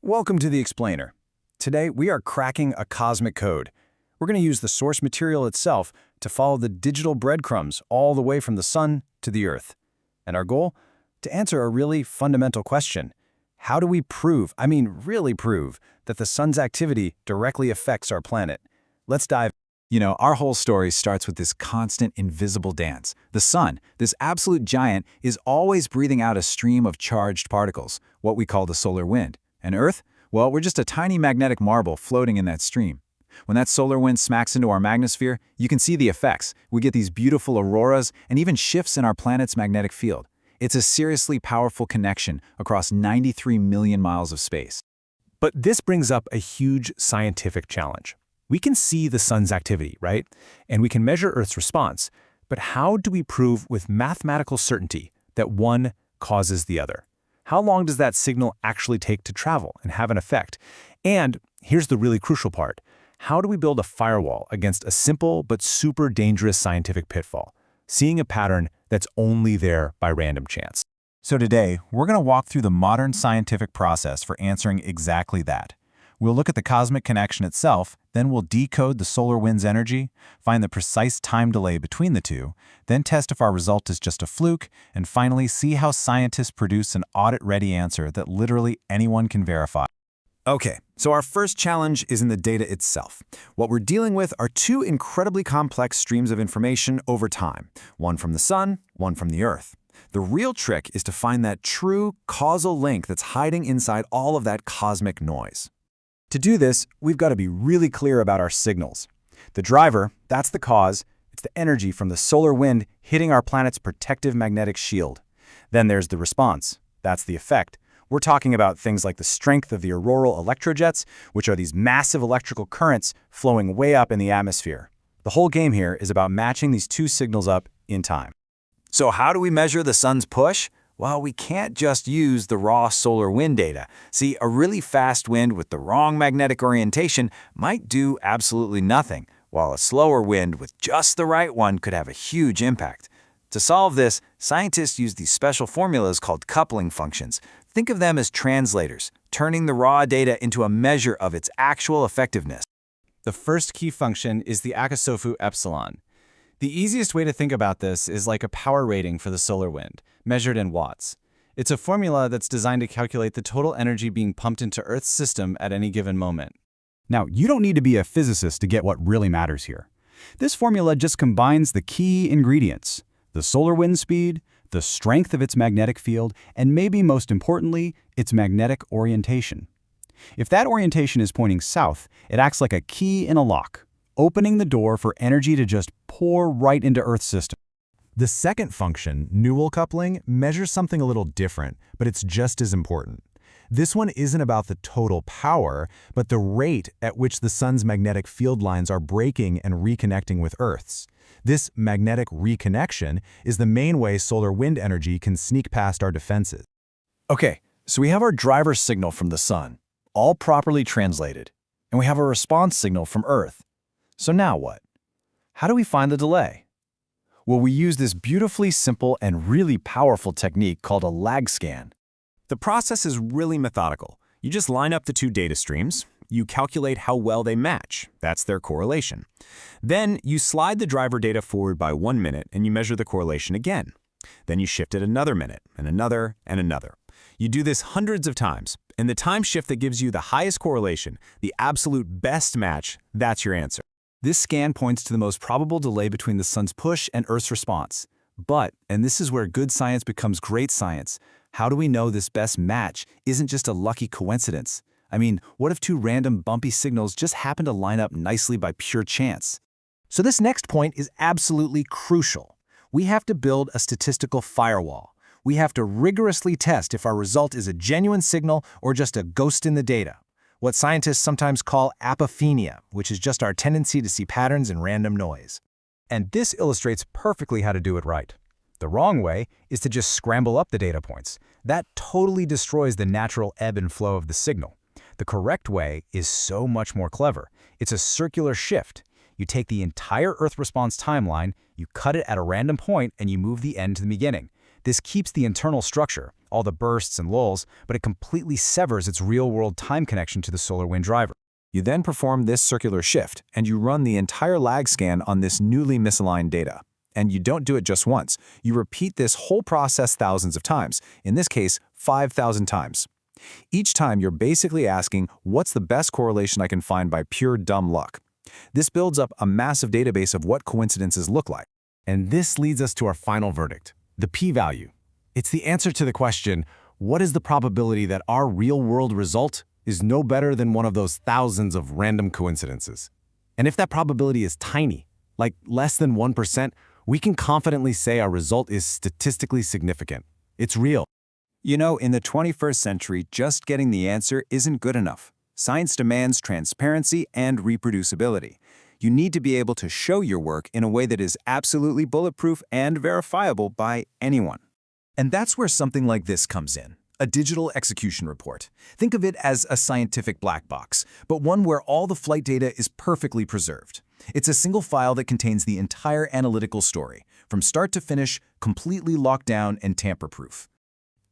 Welcome to the Explainer. Today, we are cracking a cosmic code. We're going to use the source material itself to follow the digital breadcrumbs all the way from the sun to the Earth. And our goal? To answer a really fundamental question. How do we prove, really prove, that the sun's activity directly affects our planet? Let's dive. Our whole story starts with this constant invisible dance. The sun, this absolute giant, is always breathing out a stream of charged particles, what we call the solar wind. And Earth? Well, we're just a tiny magnetic marble floating in that stream. When that solar wind smacks into our magnetosphere, you can see the effects. We get these beautiful auroras and even shifts in our planet's magnetic field. It's a seriously powerful connection across 93 million miles of space. But this brings up a huge scientific challenge. We can see the sun's activity, right? And we can measure Earth's response. But how do we prove with mathematical certainty that one causes the other? How long does that signal actually take to travel and have an effect? And here's the really crucial part. How do we build a firewall against a simple but super dangerous scientific pitfall, seeing a pattern that's only there by random chance? So today, we're going to walk through the modern scientific process for answering exactly that. We'll look at the cosmic connection itself, then we'll decode the solar wind's energy, find the precise time delay between the two, then test if our result is just a fluke, and finally see how scientists produce an audit-ready answer that literally anyone can verify. Okay, so our first challenge is in the data itself. What we're dealing with are two incredibly complex streams of information over time, one from the sun, one from the Earth. The real trick is to find that true causal link that's hiding inside all of that cosmic noise. To do this, we've got to be really clear about our signals. The driver, that's the cause. It's the energy from the solar wind hitting our planet's protective magnetic shield. Then there's the response. That's the effect. We're talking about things like the strength of the auroral electrojets, which are these massive electrical currents flowing way up in the atmosphere. The whole game here is about matching these two signals up in time. So how do we measure the sun's push? Well, we can't just use the raw solar wind data. See, a really fast wind with the wrong magnetic orientation might do absolutely nothing, while a slower wind with just the right one could have a huge impact. To solve this, scientists use these special formulas called coupling functions. Think of them as translators, turning the raw data into a measure of its actual effectiveness. The first key function is the Akasofu Epsilon. The easiest way to think about this is like a power rating for the solar wind, measured in watts. It's a formula that's designed to calculate the total energy being pumped into Earth's system at any given moment. Now, you don't need to be a physicist to get what really matters here. This formula just combines the key ingredients: the solar wind speed, the strength of its magnetic field, and maybe most importantly, its magnetic orientation. If that orientation is pointing south, it acts like a key in a lock, opening the door for energy to just pour right into Earth's system. The second function, Newell Coupling, measures something a little different, but it's just as important. This one isn't about the total power, but the rate at which the sun's magnetic field lines are breaking and reconnecting with Earth's. This magnetic reconnection is the main way solar wind energy can sneak past our defenses. Okay, so we have our driver signal from the sun, all properly translated, and we have a response signal from Earth. So now what? How do we find the delay? Well, we use this beautifully simple and really powerful technique called a lag scan. The process is really methodical. You just line up the two data streams. You calculate how well they match. That's their correlation. Then you slide the driver data forward by 1 minute and you measure the correlation again. Then you shift it another minute and another and another. You do this hundreds of times, and the time shift that gives you the highest correlation, the absolute best match, that's your answer. This scan points to the most probable delay between the sun's push and Earth's response. But, and this is where good science becomes great science, how do we know this best match isn't just a lucky coincidence? What if two random bumpy signals just happen to line up nicely by pure chance? So this next point is absolutely crucial. We have to build a statistical firewall. We have to rigorously test if our result is a genuine signal or just a ghost in the data. What scientists sometimes call apophenia, which is just our tendency to see patterns in random noise. And this illustrates perfectly how to do it right. The wrong way is to just scramble up the data points. That totally destroys the natural ebb and flow of the signal. The correct way is so much more clever. It's a circular shift. You take the entire Earth response timeline, you cut it at a random point, and you move the end to the beginning. This keeps the internal structure, all the bursts and lulls, but it completely severs its real-world time connection to the solar wind driver. You then perform this circular shift, and you run the entire lag scan on this newly misaligned data. And you don't do it just once. You repeat this whole process thousands of times, in this case, 5,000 times. Each time you're basically asking, what's the best correlation I can find by pure dumb luck? This builds up a massive database of what coincidences look like. And this leads us to our final verdict, the p-value. It's the answer to the question, what is the probability that our real-world result is no better than one of those thousands of random coincidences? And if that probability is tiny, like less than 1%, we can confidently say our result is statistically significant. It's real. You know, in the 21st century, just getting the answer isn't good enough. Science demands transparency and reproducibility. You need to be able to show your work in a way that is absolutely bulletproof and verifiable by anyone. And that's where something like this comes in, a digital execution report. Think of it as a scientific black box, but one where all the flight data is perfectly preserved. It's a single file that contains the entire analytical story, from start to finish, completely locked down and tamper-proof.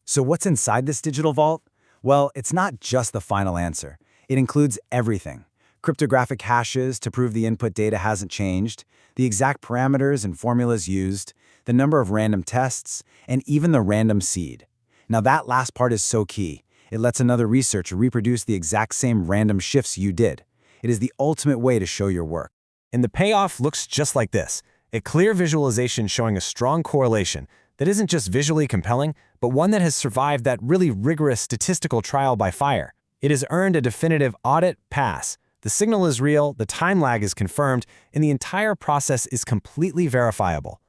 So what's inside this digital vault? Well, it's not just the final answer. It includes everything. Cryptographic hashes to prove the input data hasn't changed, the exact parameters and formulas used, the number of random tests, and even the random seed. Now that last part is so key. It lets another researcher reproduce the exact same random shifts you did. It is the ultimate way to show your work. And the payoff looks just like this, a clear visualization showing a strong correlation that isn't just visually compelling, but one that has survived that really rigorous statistical trial by fire. It has earned a definitive audit pass. The signal is real, the time lag is confirmed, and the entire process is completely verifiable.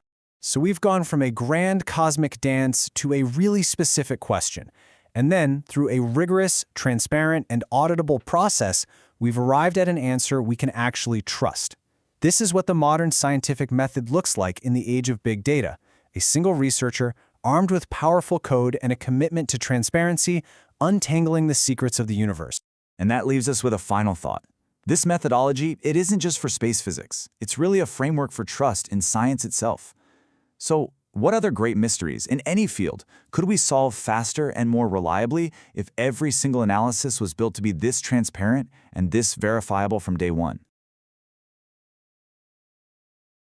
So we've gone from a grand cosmic dance to a really specific question. And then, through a rigorous, transparent, and auditable process, we've arrived at an answer we can actually trust. This is what the modern scientific method looks like in the age of big data. A single researcher, armed with powerful code and a commitment to transparency, untangling the secrets of the universe. And that leaves us with a final thought. This methodology, it isn't just for space physics. It's really a framework for trust in science itself. So, what other great mysteries in any field could we solve faster and more reliably if every single analysis was built to be this transparent and this verifiable from day one?